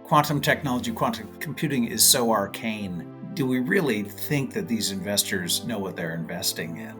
quantum technology, quantum computing is so arcane. Do we really think that these investors know what they're investing in?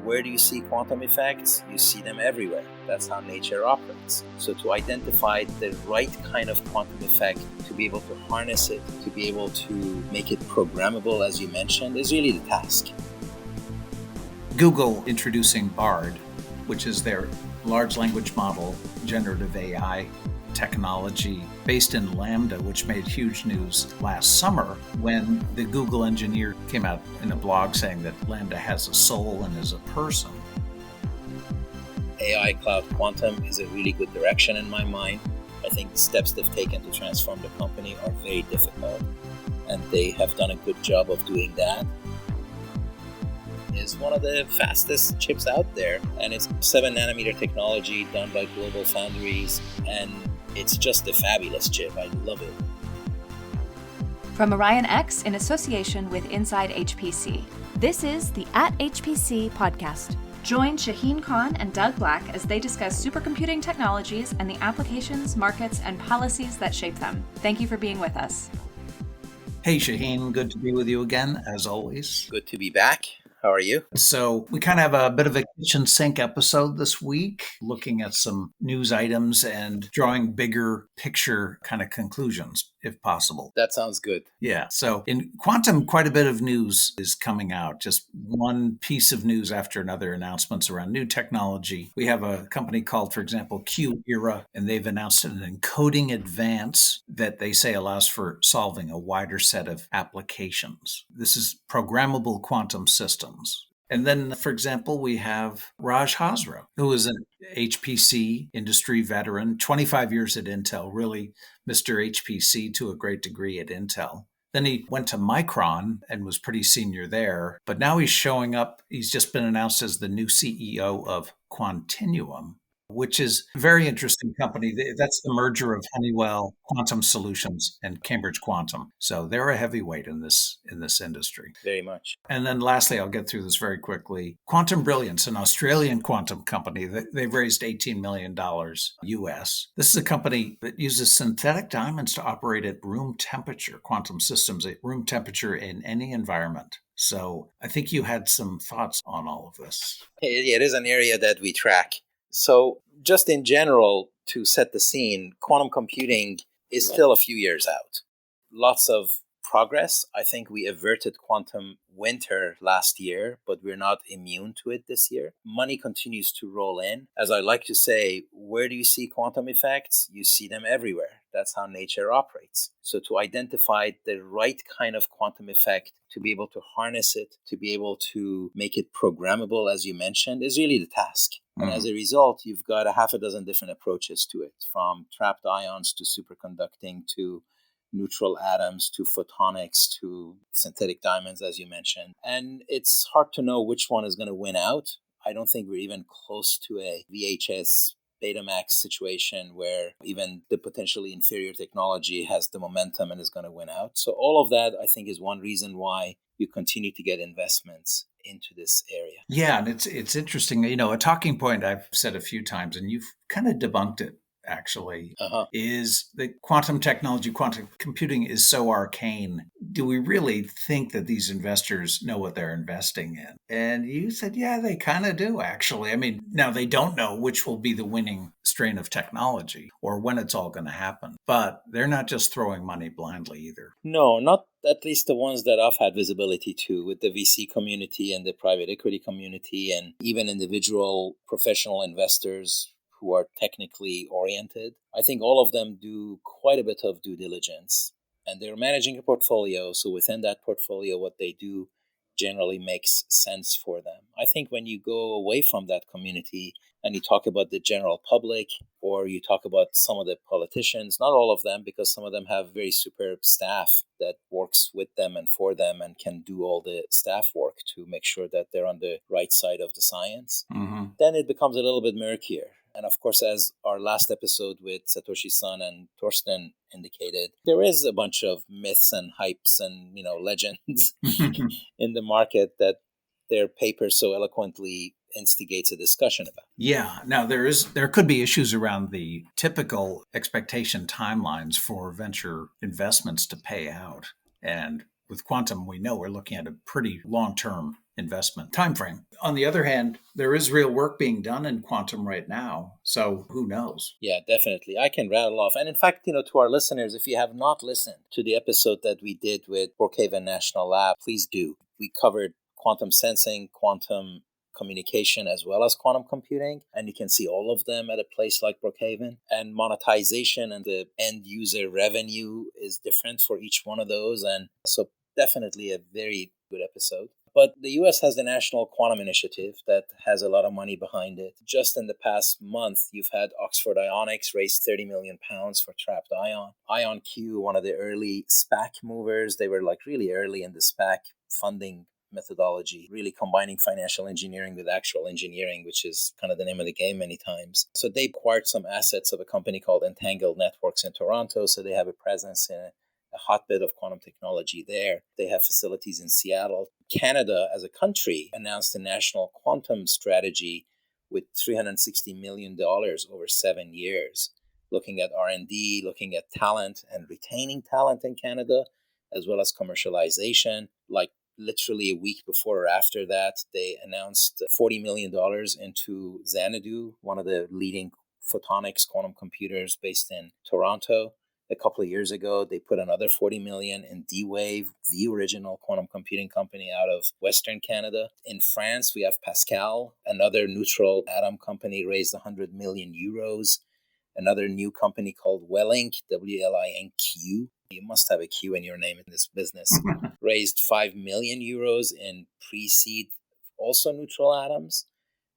Where do you see quantum effects? You see them everywhere. That's how nature operates. So to identify the right kind of quantum effect, to be able to harness it, to be able to make it programmable, as you mentioned, is really the task. Google introducing Bard, which is their large language model, generative AI technology based in Lambda, which made huge news last summer when the Google engineer came out in a blog saying that Lambda has a soul and is a person. AI cloud quantum is a really good direction in my mind. I think the steps they've taken to transform the company are very difficult, and they have done a good job of doing that. It's one of the fastest chips out there, and it's 7 nanometer technology done by global foundries, and it's just a fabulous chip. I love it. From Orion X in association with Inside HPC, this is the At HPC podcast. Join Shaheen Khan and Doug Black as they discuss supercomputing technologies and the applications, markets, and policies that shape them. Thank you for being with us. Hey, Shaheen, good to be with you again, as always. Good to be back. How are you? So we kind of have a bit of a kitchen sink episode this week, looking at some news items and drawing bigger picture kind of conclusions, if possible. That sounds good. Yeah. So in quantum, quite a bit of news is coming out, just one piece of news after another, announcements around new technology. We have a company called, for example, Q-Era, and they've announced an encoding advance that they say allows for solving a wider set of applications. This is programmable quantum systems. And then, for example, we have Raj Hazra, who is an HPC industry veteran, 25 years at Intel, really Mr. HPC to a great degree at Intel. Then he went to Micron and was pretty senior there. But now he's showing up. He's just been announced as the new CEO of Quantinuum, which is a very interesting company. That's the merger of Honeywell Quantum Solutions and Cambridge Quantum. So they're a heavyweight in this industry. Very much. And then lastly, I'll get through this very quickly. Quantum Brilliance, an Australian quantum company, they've raised $18 million US. This is a company that uses synthetic diamonds to operate at room temperature, quantum systems at room temperature in any environment. So I think you had some thoughts on all of this. It is an area that we track. So just in general, to set the scene, quantum computing is still a few years out. Lots of progress. I think we averted quantum winter last year, but we're not immune to it this year. Money continues to roll in. As I like to say, where do you see quantum effects? You see them everywhere. That's how nature operates. So to identify the right kind of quantum effect, to be able to harness it, to be able to make it programmable, as you mentioned, is really the task. And as a result, you've got a half a dozen different approaches to it, from trapped ions to superconducting to neutral atoms to photonics to synthetic diamonds, as you mentioned. And it's hard to know which one is going to win out. I don't think we're even close to a VHS Betamax situation where even the potentially inferior technology has the momentum and is going to win out. So all of that, I think, is one reason why you continue to get investments into this area. Yeah, and it's interesting. You know, a talking point I've said a few times, and you've kind of debunked it, actually, is that quantum technology, quantum computing is so arcane. Do we really think that these investors know what they're investing in? And you said, yeah, they kind of do, actually. I mean, now they don't know which will be the winning strain of technology or when it's all going to happen, but they're not just throwing money blindly either. No, not at least the ones that I've had visibility to with the VC community and the private equity community and even individual professional investors who are technically oriented. I think all of them do quite a bit of due diligence, and they're managing a portfolio. So within that portfolio, what they do generally makes sense for them. I think when you go away from that community and you talk about the general public, or you talk about some of the politicians, not all of them, because some of them have very superb staff that works with them and for them and can do all the staff work to make sure that they're on the right side of the science, then it becomes a little bit murkier. And of course, as our last episode with Satoshi-san and Torsten indicated, there is a bunch of myths and hypes and, legends in the market that their papers so eloquently instigates a discussion about. Yeah. Now there could be issues around the typical expectation timelines for venture investments to pay out. And with quantum, we know we're looking at a pretty long-term investment time frame. On the other hand, there is real work being done in quantum right now. So who knows? Yeah, definitely. I can rattle off. And in fact, to our listeners, if you have not listened to the episode that we did with Brookhaven National Lab, please do. We covered quantum sensing, quantum communication, as well as quantum computing. And you can see all of them at a place like Brookhaven. And monetization and the end user revenue is different for each one of those. And so definitely a very good episode. But the US has the National Quantum Initiative that has a lot of money behind it. Just in the past month, you've had Oxford Ionics raise £30 million for trapped ion. IonQ, one of the early SPAC movers, they were like really early in the SPAC funding methodology, really combining financial engineering with actual engineering, which is kind of the name of the game many times. So they acquired some assets of a company called Entangled Networks in Toronto. So they have a presence in a hotbed of quantum technology there. They have facilities in Seattle. Canada, as a country, announced a national quantum strategy with $360 million over 7 years, looking at R&D, looking at talent and retaining talent in Canada, as well as commercialization. Like literally a week before or after that, they announced $40 million into Xanadu, one of the leading photonics quantum computers based in Toronto. A couple of years ago, they put another $40 million in D-Wave, the original quantum computing company out of Western Canada. In France, we have Pascal, another neutral atom company, raised 100 million euros. Another new company called Wellink, W-L-I-N-Q. You must have a Q in your name in this business. Raised 5 million euros in pre-seed, also neutral atoms.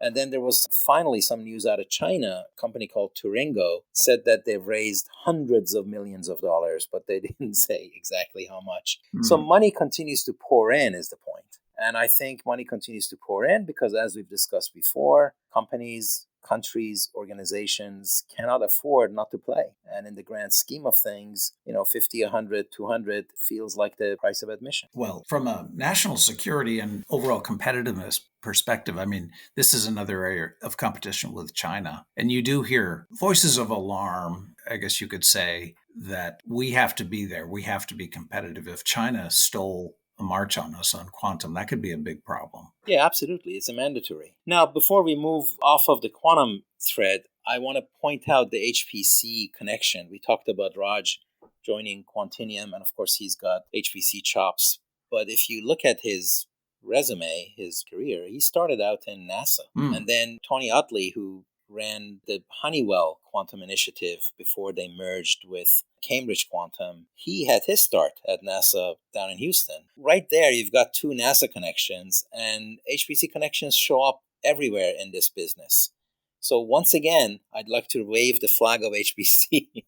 And then there was finally some news out of China. A company called Turingo said that they've raised hundreds of millions of dollars, but they didn't say exactly how much. So money continues to pour in is the point. And I think money continues to pour in because, as we've discussed before, companies, countries, organizations cannot afford not to play. And in the grand scheme of things, 50, 100, 200 feels like the price of admission. Well, from a national security and overall competitiveness perspective, I mean, this is another area of competition with China. And you do hear voices of alarm, I guess you could say, that we have to be there. We have to be competitive. If China stole a march on us on quantum, that could be a big problem. Yeah, absolutely. It's a mandatory. Now, before we move off of the quantum thread, I want to point out the HPC connection. We talked about Raj joining Quantinium, and of course, he's got HPC chops. But if you look at his resume, his career, he started out in NASA. And then Tony Utley, who ran the Honeywell Quantum Initiative before they merged with Cambridge Quantum, he had his start at NASA down in Houston. Right there, you've got two NASA connections, and HPC connections show up everywhere in this business. So once again, I'd like to wave the flag of HPC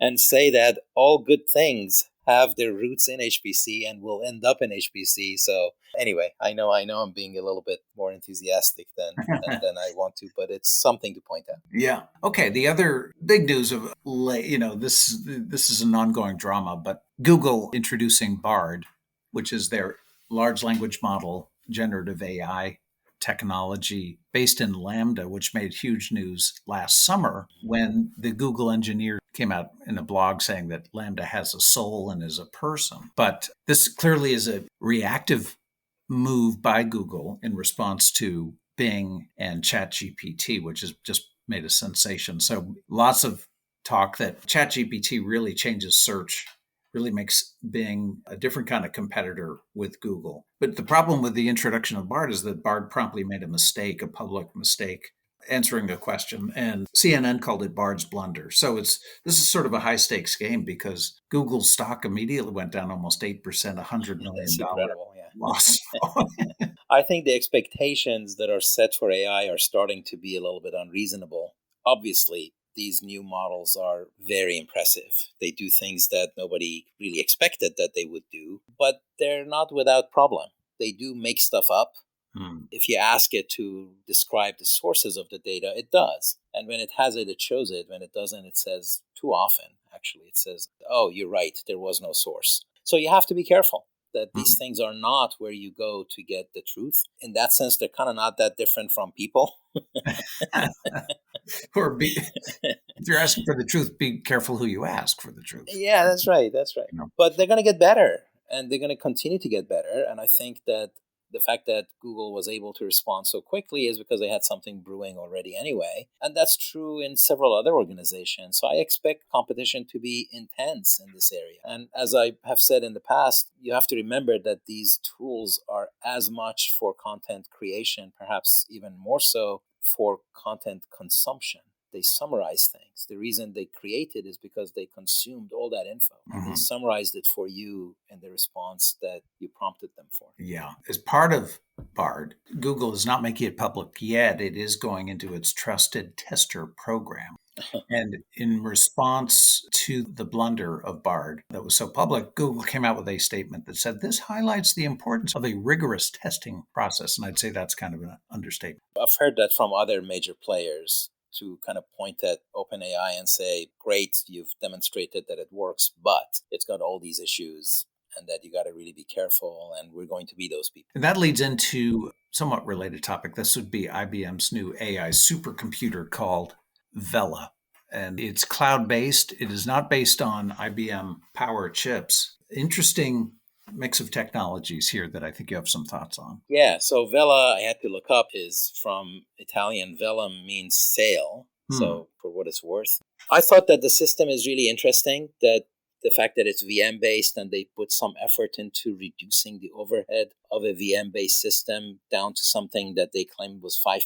and say that all good things have their roots in HPC and will end up in HPC. So anyway, I know I'm being a little bit more enthusiastic than I want to, but it's something to point out. Yeah. Okay. The other big news of this is an ongoing drama, but Google introducing Bard, which is their large language model generative AI technology based in Lambda, which made huge news last summer when the Google engineer came out in a blog saying that Lambda has a soul and is a person. But this clearly is a reactive move by Google in response to Bing and ChatGPT, which has just made a sensation. So lots of talk that ChatGPT really changes search, really makes Bing a different kind of competitor with Google. But the problem with the introduction of Bard is that Bard promptly made a mistake, a public mistake, answering a question, and CNN called it Bard's blunder. So this is sort of a high stakes game because Google's stock immediately went down almost 8%, $100 million That's incredible, yeah. loss. I think the expectations that are set for AI are starting to be a little bit unreasonable. Obviously, these new models are very impressive. They do things that nobody really expected that they would do, but they're not without problem. They do make stuff up. If you ask it to describe the sources of the data, it does. And when it has it, it shows it. When it doesn't, it says too often, actually. It says, oh, you're right, there was no source. So you have to be careful. that these things are not where you go to get the truth. In that sense, they're kind of not that different from people. Or if you're asking for the truth, be careful who you ask for the truth. Yeah, that's right. That's right. You know? But they're going to get better, and they're going to continue to get better. And I think that the fact that Google was able to respond so quickly is because they had something brewing already anyway. And that's true in several other organizations. So I expect competition to be intense in this area. And as I have said in the past, you have to remember that these tools are as much for content creation, perhaps even more so for content consumption. They summarize things. The reason they created is because they consumed all that info. They summarized it for you in the response that you prompted them for. Yeah. As part of Bard, Google is not making it public yet. It is going into its trusted tester program. And in response to the blunder of Bard that was so public, Google came out with a statement that said this highlights the importance of a rigorous testing process. And I'd say that's kind of an understatement. I've heard that from other major players, to kind of point at OpenAI and say, great, you've demonstrated that it works, but it's got all these issues and that you got to really be careful, and we're going to be those people. And that leads into a somewhat related topic. This would be IBM's new AI supercomputer called Vela. And it's cloud-based. It is not based on IBM Power chips. Interesting mix of technologies here that I think you have some thoughts on. Yeah, so Vela, I had to look up, is from Italian. Vela means sail, so for what it's worth. I thought that the system is really interesting, that the fact that it's VM-based and they put some effort into reducing the overhead of a VM-based system down to something that they claimed was 5%,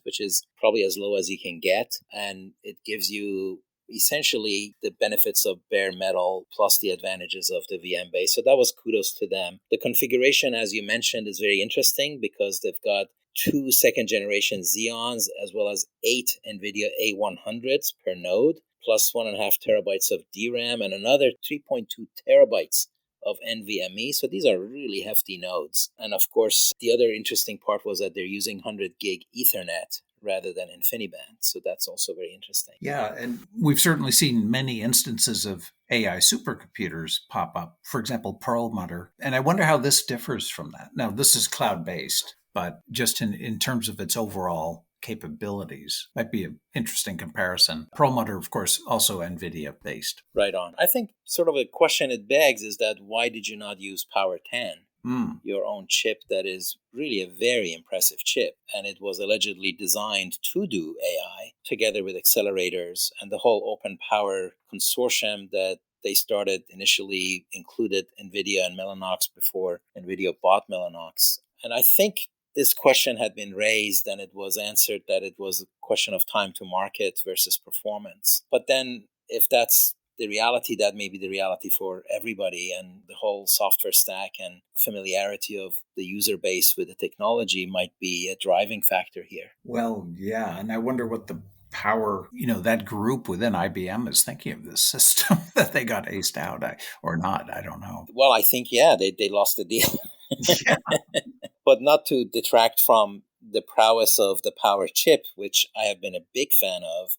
which is probably as low as you can get. And it gives you essentially the benefits of bare metal plus the advantages of the VM base. So that was kudos to them. The configuration, as you mentioned, is very interesting because they've got 2 second-generation Xeons as well as 8 NVIDIA A100s per node, plus 1.5 terabytes of DRAM and another 3.2 terabytes of NVMe. So these are really hefty nodes. And of course, the other interesting part was that they're using 100 gig Ethernet rather than InfiniBand. So that's also very interesting. Yeah, and we've certainly seen many instances of AI supercomputers pop up. For example, Perlmutter. And I wonder how this differs from that. Now, this is cloud-based, but just in terms of its overall capabilities, might be an interesting comparison. Perlmutter, of course, also NVIDIA-based. Right on. I think sort of a question it begs is that why did you not use Power 10? Your own chip that is really a very impressive chip. And it was allegedly designed to do AI together with accelerators, and the whole Open Power consortium that they started initially included NVIDIA and Mellanox before NVIDIA bought Mellanox. And I think this question had been raised and it was answered that it was a question of time to market versus performance. But then if that's the reality, that may be the reality for everybody, and the whole software stack and familiarity of the user base with the technology might be a driving factor here. Well, yeah. And I wonder what the power, that group within IBM is thinking of this system that they got aced out or not. I don't know. Well, I think, they lost the deal. Yeah. But not to detract from the prowess of the Power chip, which I have been a big fan of.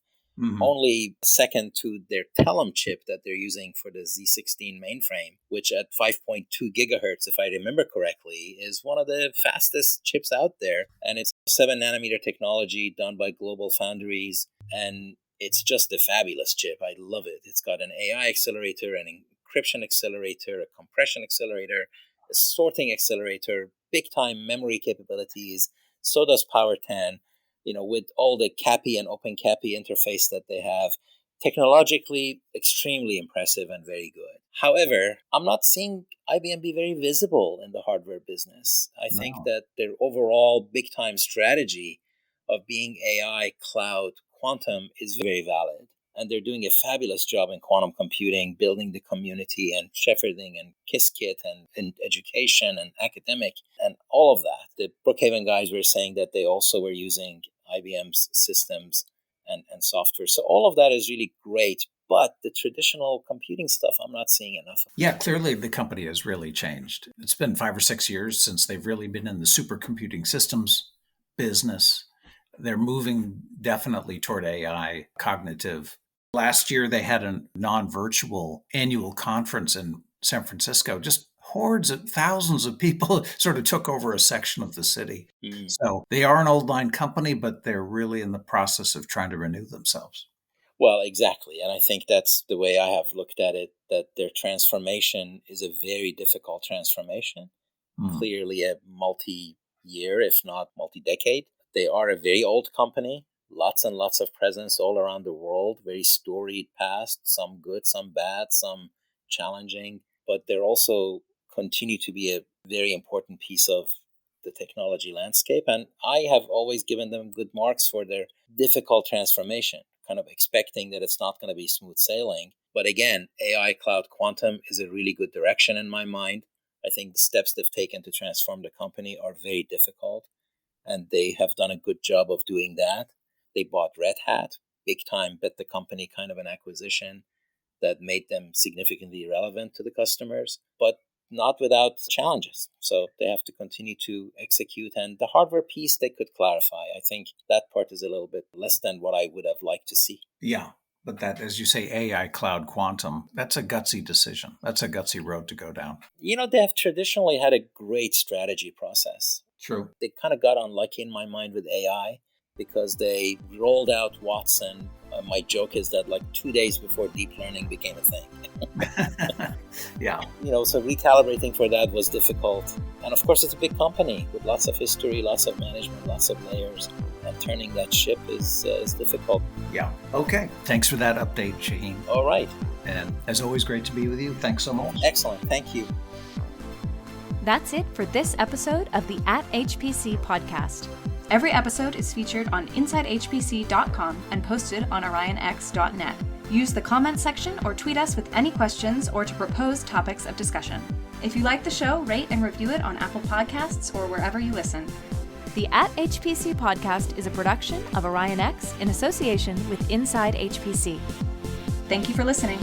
Only second to their Telum chip that they're using for the Z16 mainframe, which at 5.2 gigahertz, if I remember correctly, is one of the fastest chips out there. And it's 7 nanometer technology done by Global Foundries. And it's just a fabulous chip. I love it. It's got an AI accelerator, an encryption accelerator, a compression accelerator, a sorting accelerator, big time memory capabilities. So does Power 10. With all the CAPI and OpenCAPI interface that they have, technologically extremely impressive and very good. However, I'm not seeing IBM be very visible in the hardware business. I think that their overall big-time strategy of being AI, cloud, quantum is very valid. And they're doing a fabulous job in quantum computing, building the community and shepherding and Qiskit and education and academic and all of that. The Brookhaven guys were saying that they also were using IBM's systems and software. So all of that is really great. But the traditional computing stuff, I'm not seeing enough of. Yeah, clearly the company has really changed. It's been 5 or 6 years since they've really been in the supercomputing systems business. They're moving definitely toward AI, cognitive. Last year, they had a non-virtual annual conference in San Francisco, just hordes of thousands of people sort of took over a section of the city. Mm. So they are an old line company, but they're really in the process of trying to renew themselves. Well, exactly. And I think that's the way I have looked at it, that their transformation is a very difficult transformation, clearly a multi-year, if not multi-decade. They are a very old company, lots and lots of presence all around the world, very storied past, some good, some bad, some challenging, but they're also continue to be a very important piece of the technology landscape. And I have always given them good marks for their difficult transformation, kind of expecting that it's not going to be smooth sailing. But again, AI, cloud, quantum is a really good direction in my mind. I think the steps they've taken to transform the company are very difficult, and they have done a good job of doing that. They bought Red Hat, big time, bet the company kind of an acquisition that made them significantly relevant to the customers, but not without challenges. So they have to continue to execute. And the hardware piece, they could clarify. I think that part is a little bit less than what I would have liked to see. Yeah. But that, as you say, AI, cloud, quantum, that's a gutsy decision. That's a gutsy road to go down. They have traditionally had a great strategy process. True. They kind of got unlucky in my mind with AI because they rolled out Watson. My joke is that 2 days before deep learning became a thing. Yeah. So recalibrating for that was difficult. And of course, it's a big company with lots of history, lots of management, lots of layers. And turning that ship is difficult. Yeah. Okay. Thanks for that update, Shaheen. All right. And as always, great to be with you. Thanks so much. Excellent. Thank you. That's it for this episode of the @HPC podcast. Every episode is featured on InsideHPC.com and posted on OrionX.net. Use the comment section or tweet us with any questions or to propose topics of discussion. If you like the show, rate and review it on Apple Podcasts or wherever you listen. The @HPC podcast is a production of OrionX in association with Inside HPC. Thank you for listening.